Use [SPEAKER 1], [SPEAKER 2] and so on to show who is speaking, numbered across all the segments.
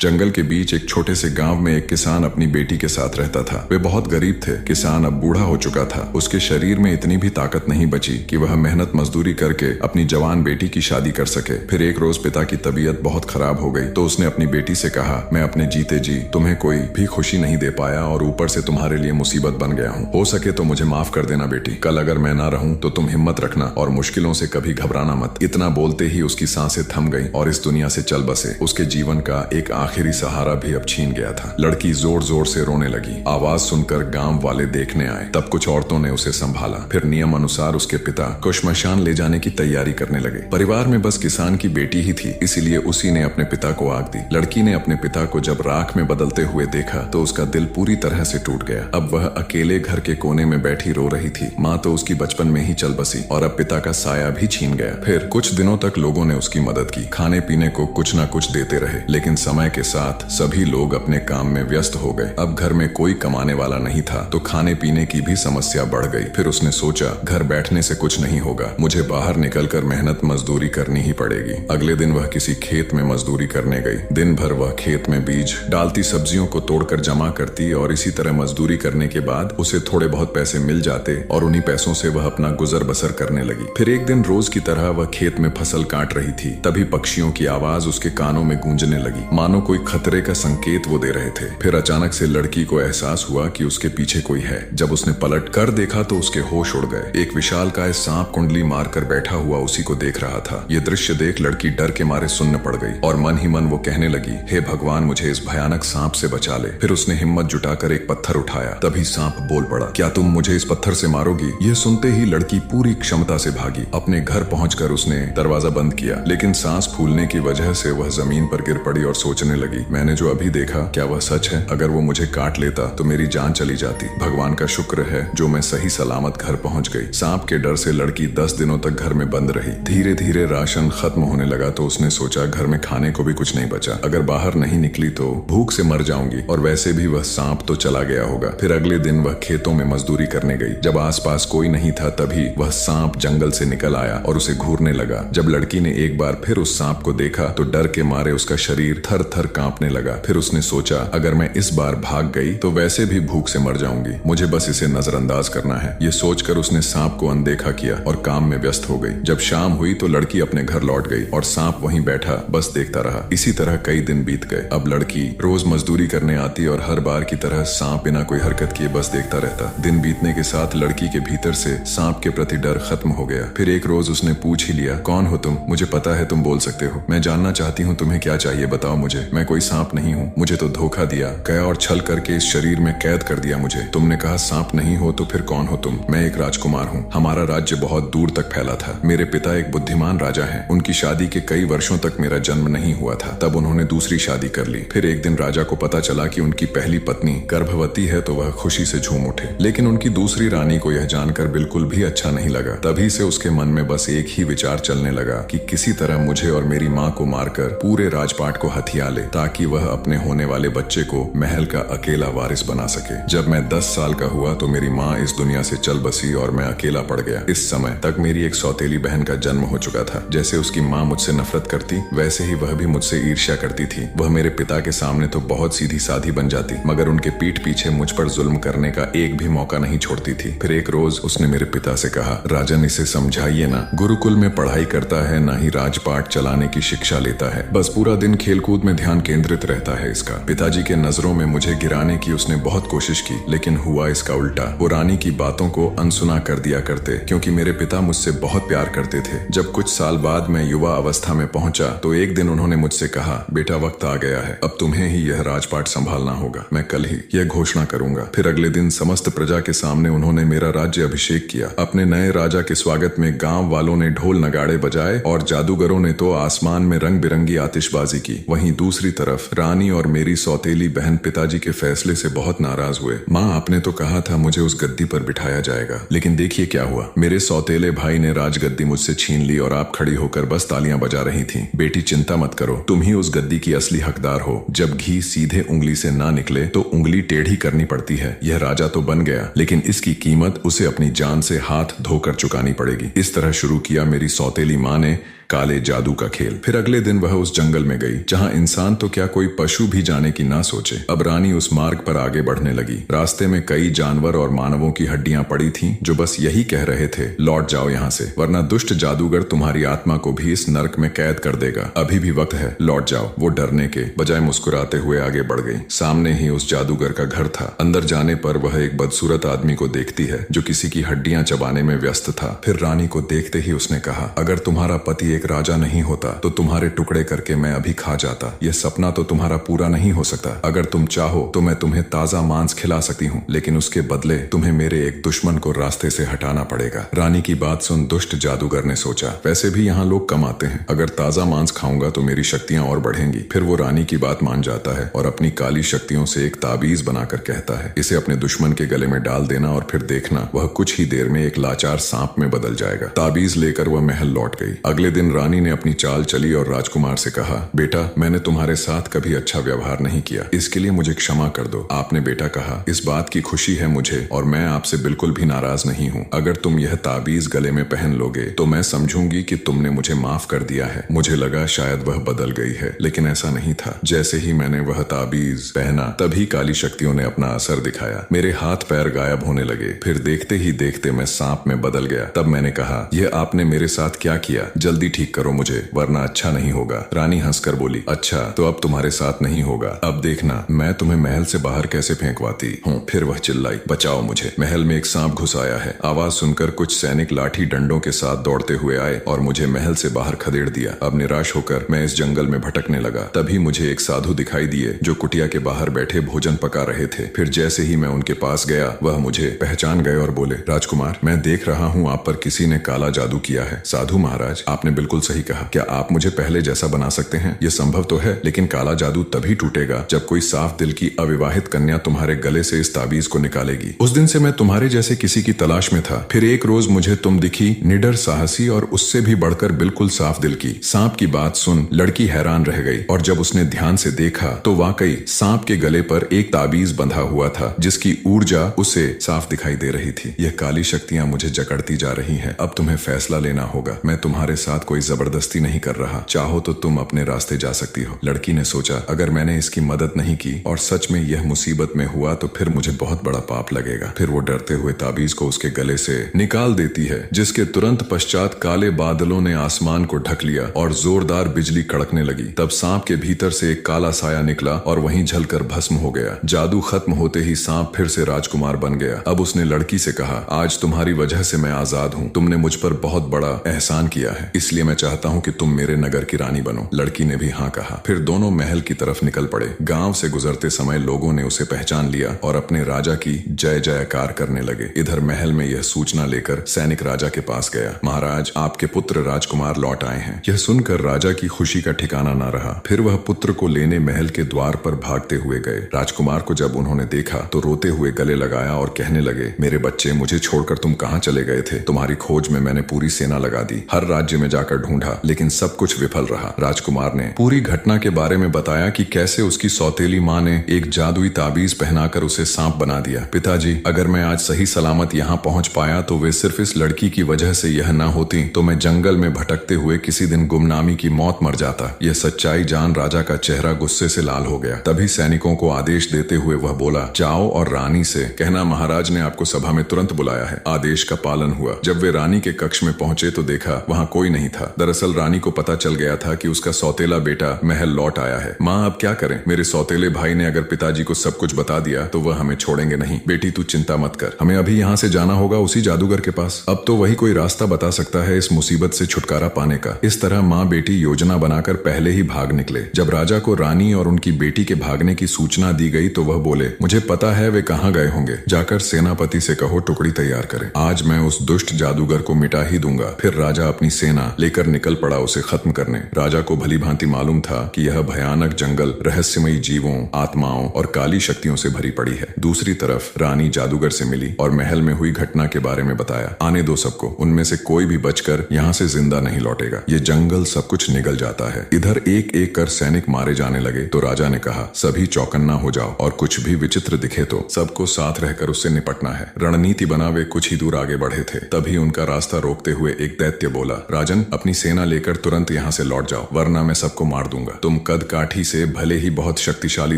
[SPEAKER 1] जंगल के बीच एक छोटे से गांव में एक किसान अपनी बेटी के साथ रहता था। वे बहुत गरीब थे। किसान अब बूढ़ा हो चुका था। उसके शरीर में इतनी भी ताकत नहीं बची कि वह मेहनत मजदूरी करके अपनी जवान बेटी की शादी कर सके। फिर एक रोज पिता की तबीयत बहुत खराब हो गई तो उसने अपनी बेटी से कहा, मैं अपने जीते जी तुम्हें कोई भी खुशी नहीं दे पाया और ऊपर से तुम्हारे लिए मुसीबत बन गया हूँ। हो सके तो मुझे माफ कर देना बेटी। कल अगर मैं ना रहूं तो तुम हिम्मत रखना और मुश्किलों से कभी घबराना मत। इतना बोलते ही उसकी सांसें थम गई और इस दुनिया से चल बसे। उसके जीवन का एक आखिरी सहारा भी अब छीन गया था। लड़की जोर जोर से रोने लगी। आवाज सुनकर गांव वाले देखने आए। तब कुछ औरतों ने उसे संभाला। फिर नियम अनुसार उसके पिता को श्मशान ले जाने की तैयारी करने लगे। परिवार में बस किसान की बेटी ही थी, इसीलिए उसी ने अपने पिता को आग दी। लड़की ने अपने पिता को जब राख में बदलते हुए देखा तो उसका दिल पूरी तरह से टूट गया। अब वह अकेले घर के कोने में बैठी रो रही थी। माँ तो उसकी बचपन में ही चल बसी और अब पिता का साया भी छीन गया। फिर कुछ दिनों तक लोगों ने उसकी मदद की। खाने पीने को कुछ न कुछ देते रहे, लेकिन समय के साथ सभी लोग अपने काम में व्यस्त हो गए। अब घर में कोई कमाने वाला नहीं था तो खाने पीने की भी समस्या बढ़ गई। फिर उसने सोचा, घर बैठने से कुछ नहीं होगा, मुझे बाहर निकलकर मेहनत मजदूरी करनी ही पड़ेगी। अगले दिन वह किसी खेत में मजदूरी करने गई। दिन भर वह खेत में बीज डालती, सब्जियों को तोड़कर जमा करती और इसी तरह मजदूरी करने के बाद उसे थोड़े बहुत पैसे मिल जाते और उन्हीं पैसों से वह अपना गुजर बसर करने लगी। फिर एक दिन रोज की तरह वह खेत में फसल काट रही थी। तभी पक्षियों की आवाज उसके कानों में गूंजने लगी, मानो कोई खतरे का संकेत वो दे रहे थे। फिर अचानक से लड़की को एहसास हुआ कि उसके पीछे कोई है। जब उसने पलट कर देखा तो उसके होश उड़ गए। एक विशालकाय सांप कुंडली मारकर बैठा हुआ उसी को देख रहा था। ये दृश्य देख लड़की डर के मारे सुन्न पड़ गई और मन ही मन वो कहने लगी, हे भगवान, मुझे इस भयानक सांप से बचा ले। फिर उसने हिम्मत जुटाकर एक पत्थर उठाया। तभी सांप बोल पड़ा, क्या तुम मुझे इस पत्थर से मारोगी? यह सुनते ही लड़की पूरी क्षमता से भागी। अपने घर पहुंचकर उसने दरवाजा बंद किया, लेकिन सांस फूलने की वजह से वह जमीन पर गिर पड़ी और सोचने लगी, मैंने जो अभी देखा क्या वह सच है? अगर वो मुझे काट लेता तो मेरी जान चली जाती। भगवान का शुक्र है जो मैं सही सलामत घर पहुंच गई। सांप के डर से लड़की 10 दिनों तक घर में बंद रही। धीरे धीरे राशन खत्म होने लगा तो उसने सोचा, घर में खाने को भी कुछ नहीं बचा। अगर बाहर नहीं निकली तो भूख से मर जाऊंगी और वैसे भी वह सांप तो चला गया होगा। फिर अगले दिन वह खेतों में मजदूरी करने गई। जब आसपास कोई नहीं था तभी वह सांप जंगल से निकल आया और उसे घूरने लगा। जब लड़की ने एक बार फिर उस सांप को देखा तो डर के मारे उसका शरीर थर थर कांपने लगा। फिर उसने सोचा, अगर मैं इस बार भाग गई तो वैसे भी भूख से मर जाऊंगी, मुझे बस इसे नजरअंदाज करना है। ये सोचकर उसने सांप को अनदेखा किया और काम में व्यस्त हो गई। जब शाम हुई तो लड़की अपने घर लौट गई और सांप वहीं बैठा बस देखता रहा। इसी तरह कई दिन बीत गए। अब लड़की रोज मजदूरी करने आती और हर बार की तरह सांप बिना कोई हरकत किए बस देखता रहता। दिन बीतने के साथ लड़की के भीतर से सांप के प्रति डर खत्म हो गया। फिर एक रोज उसने पूछ ही लिया, कौन हो तुम? मुझे पता है तुम बोल सकते हो। मैं जानना चाहती हूँ तुम्हें क्या चाहिए, बताओ मुझे। मैं कोई सांप नहीं हूँ। मुझे तो धोखा दिया गया और छल करके इस शरीर में कैद कर दिया मुझे। तुमने कहा सांप नहीं हो तो फिर कौन हो तुम? मैं एक राजकुमार हूँ। हमारा राज्य बहुत दूर तक फैला था। मेरे पिता एक बुद्धिमान राजा हैं। उनकी शादी के कई वर्षों तक मेरा जन्म नहीं हुआ था। तब उन्होंने दूसरी शादी कर ली। फिर एक दिन राजा को पता चला कि उनकी पहली पत्नी गर्भवती है तो वह खुशी से झूम उठे। लेकिन उनकी दूसरी रानी को यह जानकर बिल्कुल भी अच्छा नहीं लगा। तभी से उसके मन में बस एक ही विचार चलने लगा कि किसी तरह मुझे और मेरी माँ को मारकर पूरे राजपाट को हथिया ले ताकि वह अपने होने वाले बच्चे को महल का अकेला वारिस बना सके। जब मैं 10 साल का हुआ तो मेरी माँ इस दुनिया से चल बसी और मैं अकेला पड़ गया। इस समय तक मेरी एक सौतेली बहन का जन्म हो चुका था। जैसे उसकी माँ मुझसे नफरत करती वैसे ही वह भी मुझसे ईर्ष्या करती थी। वह मेरे पिता के सामने तो बहुत सीधी साधी बन जाती, मगर उनके पीठ पीछे मुझ पर जुल्म करने का एक भी मौका नहीं छोड़ती थी। फिर एक रोज उसने मेरे पिता से कहा, राजन, इसे समझाइए ना, गुरुकुल में पढ़ाई करता है, ना ही राजपाट चलाने की शिक्षा लेता है। बस पूरा दिन खेलकूद में ध्यान केंद्रित रहता है इसका। पिताजी के नजरों में मुझे गिराने की उसने बहुत कोशिश की, लेकिन हुआ इसका उल्टा। वो रानी की बातों को अनसुना कर दिया करते क्योंकि मेरे पिता मुझसे बहुत प्यार करते थे। जब कुछ साल बाद मैं युवा अवस्था में पहुंचा तो एक दिन उन्होंने मुझसे कहा, बेटा, वक्त आ गया है, अब तुम्हें ही यह राजपाट संभालना होगा। मैं कल ही यह घोषणा करूंगा। फिर अगले दिन समस्त प्रजा के सामने उन्होंने मेरा राज्य अभिषेक किया। अपने नए राजा के स्वागत में गांव वालों ने ढोल नगाड़े बजाए और जादूगरों ने तो आसमान में रंग बिरंगी आतिशबाजी की। वहीं दूसरी तरफ रानी और मेरी सौतेली बहन पिताजी के फैसले से बहुत नाराज हुए। माँ, आपने तो कहा था मुझे उस गद्दी पर बिठाया जाएगा, लेकिन देखिए क्या हुआ। मेरे सौतेले भाई ने राजगद्दी मुझसे छीन ली और आप खड़ी होकर बस तालियां बजा रही थीं। बेटी, चिंता मत करो, तुम ही उस गद्दी की असली हकदार हो। जब घी सीधे उंगली से ना निकले तो उंगली टेढ़ी करनी पड़ती है। यह राजा तो बन गया, लेकिन इसकी कीमत उसे अपनी जान से हाथ धोकर चुकानी पड़ेगी। इस तरह शुरू किया मेरी सौतेली माँ ने काले जादू का खेल। फिर अगले दिन वह उस जंगल में गई जहाँ इंसान तो क्या कोई पशु भी जाने की ना सोचे। अब रानी उस मार्ग पर आगे बढ़ने लगी। रास्ते में कई जानवर और मानवों की हड्डियां पड़ी थीं जो बस यही कह रहे थे, लौट जाओ यहाँ से, वरना दुष्ट जादूगर तुम्हारी आत्मा को भी इस नर्क में कैद कर देगा। अभी भी वक्त है, लौट जाओ। वो डरने के बजाय मुस्कुराते हुए आगे बढ़ गई। सामने ही उस जादूगर का घर था। अंदर जाने पर वह एक बदसूरत आदमी को देखती है जो किसी की हड्डियां चबाने में व्यस्त था। फिर रानी को देखते ही उसने कहा, अगर तुम्हारा पति एक राजा नहीं होता तो तुम्हारे टुकड़े करके मैं अभी खा जाता। यह सपना तो तुम्हारा पूरा नहीं हो सकता। अगर तुम चाहो तो मैं तुम्हें ताजा मांस खिला सकती हूँ, लेकिन उसके बदले तुम्हें मेरे एक दुश्मन को रास्ते से हटाना पड़ेगा। रानी की बात सुन दुष्ट जादूगर ने सोचा, वैसे भी यहाँ लोग कम आते हैं, अगर ताजा मांस खाऊंगा तो मेरी शक्तियां और बढ़ेंगी। फिर वो रानी की बात मान जाता है और अपनी काली शक्तियों से एक ताबीज बनाकर कहता है, इसे अपने दुश्मन के गले में डाल देना और फिर देखना वह कुछ ही देर में एक लाचार सांप में बदल जाएगा। ताबीज लेकर वह महल लौट गई। अगले दिन रानी ने अपनी चाल चली और राजकुमार से कहा, बेटा मैंने तुम्हारे साथ कभी अच्छा व्यवहार नहीं किया, इसके लिए मुझे क्षमा कर दो। आपने बेटा कहा, इस बात की खुशी है मुझे और मैं आपसे बिल्कुल भी नाराज नहीं हूँ। अगर तुम यह ताबीज गले में पहन लोगे तो मैं समझूंगी कि तुमने मुझे माफ कर दिया है। मुझे लगा शायद वह बदल गई है, लेकिन ऐसा नहीं था। जैसे ही मैंने वह ताबीज पहना तभी काली शक्तियों ने अपना असर दिखाया। मेरे हाथ पैर गायब होने लगे। फिर देखते ही देखते मैं सांप में बदल गया। तब मैंने कहा, यह आपने मेरे साथ क्या किया? जल्दी ठीक करो मुझे, वरना अच्छा नहीं होगा। रानी हंसकर बोली, अच्छा तो अब तुम्हारे साथ नहीं होगा। अब देखना मैं तुम्हें महल से बाहर कैसे फेंकवाती हूँ। फिर वह चिल्लाई, बचाओ मुझे। महल में एक सांप घुस आया है। आवाज सुनकर कुछ सैनिक लाठी डंडों के साथ दौड़ते हुए आए और मुझे महल से बाहर खदेड़ दिया। अब निराश होकर मैं इस जंगल में भटकने लगा। तभी मुझे एक साधु दिखाई दिए जो कुटिया के बाहर बैठे भोजन पका रहे थे। फिर जैसे ही मैं उनके पास गया वह मुझे पहचान गए और बोले, राजकुमार मैं देख रहा हूँ आप पर किसी ने काला जादू किया है। साधु महाराज, आपने बिल्कुल सही कहा। क्या आप मुझे पहले जैसा बना सकते हैं? ये संभव तो है, लेकिन काला जादू तभी टूटेगा जब कोई साफ दिल की अविवाहित कन्या तुम्हारे गले से इस ताबीज को निकालेगी। उस दिन से मैं तुम्हारे जैसे किसी की तलाश में था। फिर एक रोज मुझे तुम दिखी, निडर, साहसी और उससे भी बढ़कर बिल्कुल साफ दिल की। सांप की बात सुन लड़की हैरान रह गई और जब उसने ध्यान से देखा तो वाकई सांप के गले पर एक ताबीज बंधा हुआ था जिसकी ऊर्जा उसे साफ दिखाई दे रही थी। यह काली शक्तियां मुझे जकड़ती जा रही हैं। अब तुम्हें फैसला लेना होगा। मैं तुम्हारे साथ कोई जबरदस्ती नहीं कर रहा। चाहो तो तुम अपने रास्ते जा सकती हो। लड़की ने सोचा, अगर मैंने इसकी मदद नहीं की और सच में यह मुसीबत में हुआ तो फिर मुझे बहुत बड़ा पाप लगेगा। फिर वो डरते हुए ताबीज को उसके गले से निकाल देती है, जिसके तुरंत पश्चात काले बादलों ने आसमान को ढक लिया और जोरदार बिजली कड़कने लगी। तब सांप के भीतर से एक काला साया निकला और वहीं जलकर भस्म हो गया। जादू खत्म होते ही सांप फिर से राजकुमार बन गया। अब उसने लड़की से कहा, आज तुम्हारी वजह से मैं आजाद हूँ। तुमने मुझ पर बहुत बड़ा एहसान किया है, इसलिए मैं चाहता हूँ कि तुम मेरे नगर की रानी बनो। लड़की ने भी हाँ कहा। फिर दोनों महल की तरफ निकल पड़े। गांव से गुजरते समय लोगों ने उसे पहचान लिया और अपने राजा की जय जयकार करने लगे। इधर महल में यह सूचना लेकर सैनिक राजा के पास गया, महाराज आपके पुत्र राजकुमार लौट आए हैं। यह सुनकर राजा की खुशी का ठिकाना न रहा। फिर वह पुत्र को लेने महल के द्वार पर भागते हुए गए। राजकुमार को जब उन्होंने देखा तो रोते हुए गले लगाया और कहने लगे, मेरे बच्चे मुझे छोड़कर तुम कहाँ चले गए थे? तुम्हारी खोज में मैंने पूरी सेना लगा दी, हर राज्य में जाकर ढूंढा, लेकिन सब कुछ विफल रहा। राजकुमार ने पूरी घटना के बारे में बताया कि कैसे उसकी सौतेली माँ ने एक जादुई ताबीज पहनाकर उसे सांप बना दिया। पिताजी, अगर मैं आज सही सलामत यहाँ पहुँच पाया तो वे सिर्फ इस लड़की की वजह से यह न होती तो मैं जंगल में भटकते हुए किसी दिन गुमनामी की मौत मर जाता। यह सच्चाई जान राजा का चेहरा गुस्से से लाल हो गया। तभी सैनिकों को आदेश देते हुए वह बोला, जाओ और रानी से कहना महाराज ने आपको सभा में तुरंत बुलाया है। आदेश का पालन हुआ। जब वे रानी के कक्ष में पहुंचे तो देखा वहां कोई नहीं था। दरअसल रानी को पता चल गया था कि उसका सौतेला बेटा महल लौट आया है। माँ अब क्या करें? मेरे सौतेले भाई ने अगर पिताजी को सब कुछ बता दिया तो वह हमें छोड़ेंगे नहीं। बेटी तू चिंता मत कर, हमें अभी यहाँ से जाना होगा उसी जादूगर के पास। अब तो वही कोई रास्ता बता सकता है इस मुसीबत से छुटकारा पाने का। इस तरह माँ बेटी योजना बनाकर पहले ही भाग निकले। जब राजा को रानी और उनकी बेटी के भागने की सूचना दी गई तो वह बोले, मुझे पता है वे कहाँ गए होंगे। जाकर सेनापति से कहो टुकड़ी तैयार करें। आज मैं उस दुष्ट जादूगर को मिटा ही दूंगा। फिर राजा अपनी सेना लेकर निकल पड़ा उसे खत्म करने। राजा को भली भांति मालूम था कि यह भयानक जंगल रहस्यमयी जीवों, आत्माओं और काली शक्तियों से भरी पड़ी है। दूसरी तरफ रानी जादूगर से मिली और महल में हुई घटना के बारे में बताया। आने दो सबको, उनमें से कोई भी बचकर यहाँ से जिंदा नहीं लौटेगा। ये जंगल सब कुछ निगल जाता है। इधर एक एक कर सैनिक मारे जाने लगे तो राजा ने कहा, सभी चौकन्ना हो जाओ और कुछ भी विचित्र दिखे तो सबको साथ रहकर उससे निपटना है। रणनीति बना वे कुछ ही दूर आगे बढ़े थे। तभी उनका रास्ता रोकते हुए एक दैत्य बोला, राजन अब अपनी सेना लेकर तुरंत यहाँ से लौट जाओ, वरना मैं सबको मार दूंगा। तुम कद काठी से भले ही बहुत शक्तिशाली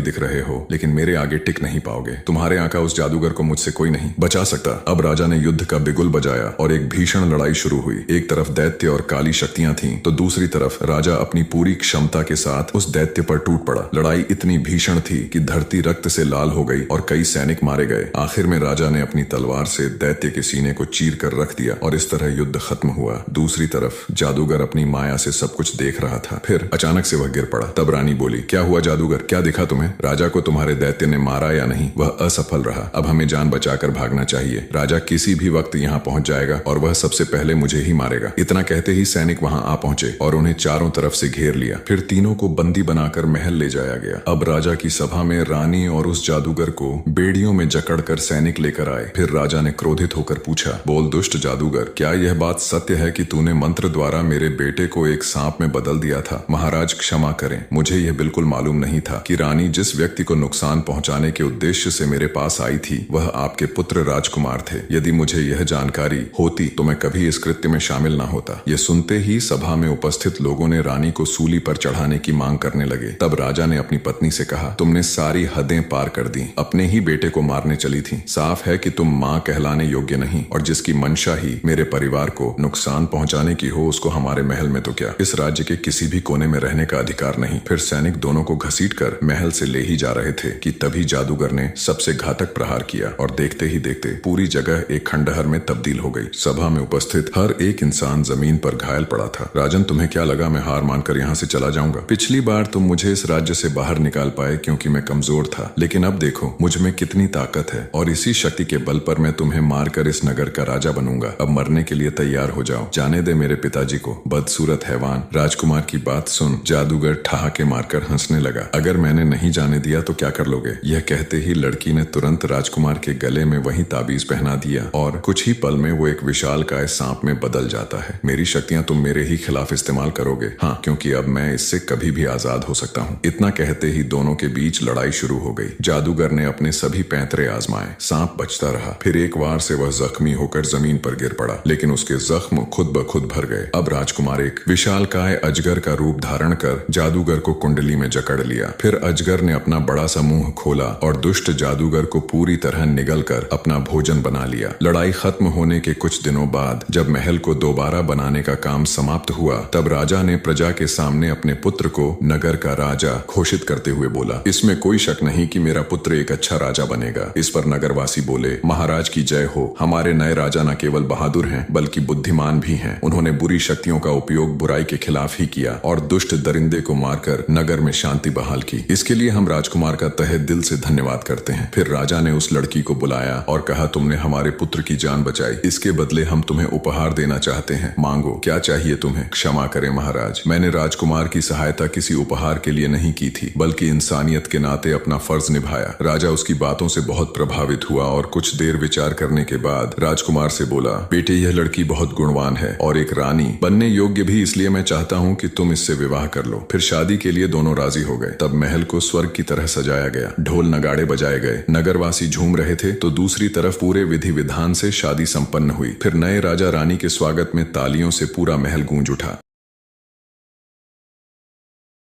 [SPEAKER 1] दिख रहे हो, लेकिन मेरे आगे टिक नहीं पाओगे। तुम्हारे आका उस जादूगर को मुझसे कोई नहीं बचा सकता। अब राजा ने युद्ध का बिगुल बजाया और एक भीषण लड़ाई शुरू हुई। एक तरफ दैत्य और काली शक्तियां थीं, तो दूसरी तरफ राजा अपनी पूरी क्षमता के साथ उस दैत्य पर टूट पड़ा। लड़ाई इतनी भीषण थी कि धरती रक्त से लाल हो गई और कई सैनिक मारे गए। आखिर में राजा ने अपनी तलवार से दैत्य के सीने को चीर कर रख दिया और इस तरह युद्ध खत्म हुआ। दूसरी तरफ जादूगर अपनी माया से सब कुछ देख रहा था। फिर अचानक से वह गिर पड़ा। तब रानी बोली, क्या हुआ जादूगर, क्या दिखा तुम्हें? राजा को तुम्हारे दैत्य ने मारा या नहीं? वह असफल रहा। अब हमें जान बचाकर भागना चाहिए। राजा किसी भी वक्त यहाँ पहुंच जाएगा और वह सबसे पहले मुझे ही मारेगा। इतना कहते ही सैनिक वहां आ पहुंचे और उन्हें चारों तरफ से घेर लिया। फिर तीनों को बंदी बनाकर महल ले जाया गया। अब राजा की सभा में रानी और उस जादूगर को बेड़ियों में जकड़कर सैनिक लेकर आए। फिर राजा ने क्रोधित होकर पूछा, बोल दुष्ट जादूगर, क्या यह बात सत्य है कि तूने मंत्र द्वारा मेरे बेटे को एक सांप में बदल दिया था? महाराज क्षमा करें, मुझे यह बिल्कुल मालूम नहीं था कि रानी जिस व्यक्ति को नुकसान पहुंचाने के उद्देश्य से मेरे पास आई थी वह आपके पुत्र राजकुमार थे। यदि मुझे यह जानकारी होती तो मैं कभी इस कृत्य में शामिल न होता। यह सुनते ही सभा में उपस्थित लोगों ने रानी को सूली पर चढ़ाने की मांग करने लगे। तब राजा ने अपनी पत्नी से कहा, तुमने सारी हदें पार कर दी, अपने ही बेटे को मारने चली थी। साफ है कि तुम माँ कहलाने योग्य नहीं, और जिसकी मंशा ही मेरे परिवार को नुकसान पहुंचाने की हो उसको हमारे महल में तो क्या, इस राज्य के किसी भी कोने में रहने का अधिकार नहीं। फिर सैनिक दोनों को घसीटकर महल से ले ही जा रहे थे कि तभी जादूगर ने सबसे घातक प्रहार किया और देखते ही देखते पूरी जगह एक खंडहर में तब्दील हो गई। सभा में उपस्थित हर एक इंसान जमीन पर घायल पड़ा था। राजन, तुम्हें क्या लगा मैं हार मानकर यहाँ से चला जाऊंगा? पिछली बार तुम मुझे इस राज्य से बाहर निकाल पाए क्योंकि मैं कमजोर था, लेकिन अब देखो मुझ में कितनी ताकत है और इसी शक्ति के बल पर मैं तुम्हें मारकर इस नगर का राजा बनूंगा। अब मरने के लिए तैयार हो जाओ। जाने दे मेरे पिताजी को, बदसूरत हैवान। राजकुमार की बात सुन जादूगर ठहाके मारकर हंसने लगा। अगर मैंने नहीं जाने दिया तो क्या कर लोगे? यह कहते ही लड़की ने तुरंत राजकुमार के गले में वही ताबीज पहना दिया और कुछ ही पल में वो एक विशालकाय सांप में बदल जाता है। मेरी शक्तियां तुम मेरे ही खिलाफ इस्तेमाल करोगे? हाँ, क्योंकि अब मैं इससे कभी भी आजाद हो सकता हूँ। इतना कहते ही दोनों के बीच लड़ाई शुरू हो गई। जादूगर ने अपने सभी पैंतरे आजमाए, सांप बचता रहा। फिर एक बार से वह जख्मी होकर जमीन पर गिर पड़ा, लेकिन उसके जख्म खुद ब खुद भर गए। अब राजकुमार एक विशालकाय अजगर का रूप धारण कर जादूगर को कुंडली में जकड़ लिया। फिर अजगर ने अपना बड़ा सा मुंह खोला और दुष्ट जादूगर को पूरी तरह निगल कर अपना भोजन बना लिया। लड़ाई खत्म होने के कुछ दिनों बाद जब महल को दोबारा बनाने का काम समाप्त हुआ, तब राजा ने प्रजा के सामने अपने पुत्र को नगर का राजा घोषित करते हुए बोला, इसमें कोई शक नहीं कि मेरा पुत्र एक अच्छा राजा बनेगा। इस पर नगरवासी बोले, महाराज की जय हो। हमारे नए राजा न केवल बहादुर हैं बल्कि बुद्धिमान भी हैं। उन्होंने बुरी शक्तियों का उपयोग बुराई के खिलाफ ही किया और दुष्ट दरिंदे को मारकर नगर में शांति बहाल की। इसके लिए हम राजकुमार का तहे दिल से धन्यवाद करते हैं। फिर राजा ने उस लड़की को बुलाया और कहा, तुमने हमारे पुत्र की जान बचाई, इसके बदले हम तुम्हें उपहार देना चाहते हैं। मांगो, क्या चाहिए तुम्हें? क्षमा करें महाराज, मैंने राजकुमार की सहायता किसी उपहार के लिए नहीं की थी, बल्कि इंसानियत के नाते अपना फर्ज निभाया। राजा उसकी बातों से बहुत प्रभावित हुआ और कुछ देर विचार करने के बाद राजकुमार से बोला, बेटे यह लड़की बहुत गुणवान है और एक रानी बनने योग्य भी, इसलिए मैं चाहता हूँ कि तुम इससे विवाह कर लो। फिर शादी के लिए दोनों राजी हो गए। तब महल को स्वर्ग की तरह सजाया गया, ढोल नगाड़े बजाए गए, नगरवासी झूम रहे थे, तो दूसरी तरफ पूरे विधि विधान से शादी संपन्न हुई। फिर नए राजा रानी के स्वागत में तालियों से पूरा महल गूंज उठा।